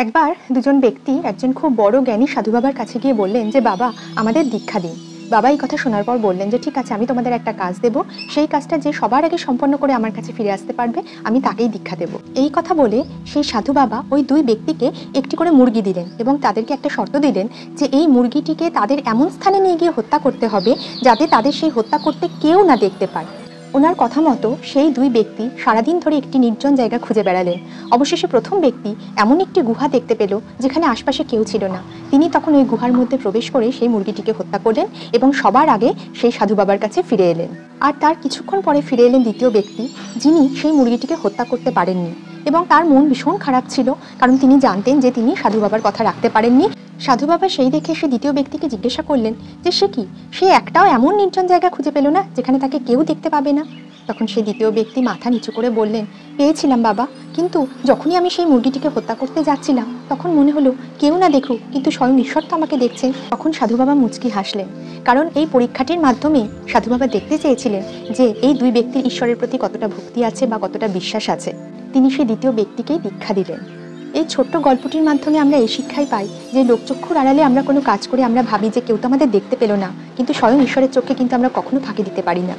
একবার দুজন ব্যক্তি একজন খুব বড় জ্ঞানী সাধু বাবার কাছে গিয়ে বললেন যে বাবা আমাদের দীক্ষা দিন। বাবা এই কথা শোনার পর বললেন যে ঠিক আছে, আমি তোমাদের একটা কাজ দেব, সেই কাজটা যে সবার আগে সম্পন্ন করে আমার কাছে ফিরে আসতে পারবে আমি তাকেই দীক্ষা দেব। এই কথা বলে সেই সাধু বাবা ওই দুই ব্যক্তিকে একটি করে মুরগি দিলেন এবং তাদেরকে একটা শর্ত দিলেন যে এই মুরগিটিকে তাদের এমন স্থানে নিয়ে গিয়ে হত্যা করতে হবে যাতে তাদের সেই হত্যা করতে কেউ না দেখতে পায়। ওনার কথা মতো সেই দুই ব্যক্তি সারাদিন ধরে একটি নির্জন জায়গা খুঁজে বেড়ালেন। অবশেষে প্রথম ব্যক্তি এমন একটি গুহা দেখতে পেল যেখানে আশপাশে কেউ ছিল না। তিনি তখন ওই গুহার মধ্যে প্রবেশ করে সেই মুরগিটিকে হত্যা করলেন এবং সবার আগে সেই সাধু বাবার কাছে ফিরে এলেন। আর তার কিছুক্ষণ পরে ফিরে এলেন দ্বিতীয় ব্যক্তি, যিনি সেই মুরগিটিকে হত্যা করতে পারেননি এবং তার মন ভীষণ খারাপ ছিল, কারণ তিনি জানতেন যে তিনি সাধু বাবার কথা রাখতে পারেননি। সাধু বাবা সেই দেখে সে দ্বিতীয় ব্যক্তিকে জিজ্ঞাসা করলেন যে সে একটাও এমন নির্জন জায়গা খুঁজে পেল না যেখানে তাকে কেউ দেখতে পাবে না। তখন সেই দ্বিতীয় ব্যক্তি মাথা নিচু করে বললেন, পেয়েছিলাম বাবা, কিন্তু যখনই আমি সেই মুরগিটিকে হত্যা করতে যাচ্ছিলাম তখন মনে হলো কেউ না দেখুক কিন্তু স্বয়ং ঈশ্বর তো আমাকে দেখছেন। তখন সাধু বাবা মুচকি হাসলেন, কারণ এই পরীক্ষাটির মাধ্যমে সাধু বাবা দেখতে চেয়েছিলেন যে এই দুই ব্যক্তির ঈশ্বরের প্রতি কতটা ভক্তি আছে বা কতটা বিশ্বাস আছে। তিনি সেই দ্বিতীয় ব্যক্তিকেই দীক্ষা দিলেন। এই ছোট্ট গল্পটির মাধ্যমে আমরা এই শিক্ষাই পাই যে লোকচক্ষুর আড়ালে আমরা কোনো কাজ করে আমরা ভাবি যে কেউ তো আমাদের দেখতে পেল না, কিন্তু স্বয়ং ঈশ্বরের চোখে কিন্তু আমরা কখনো ফাঁকি দিতে পারি না।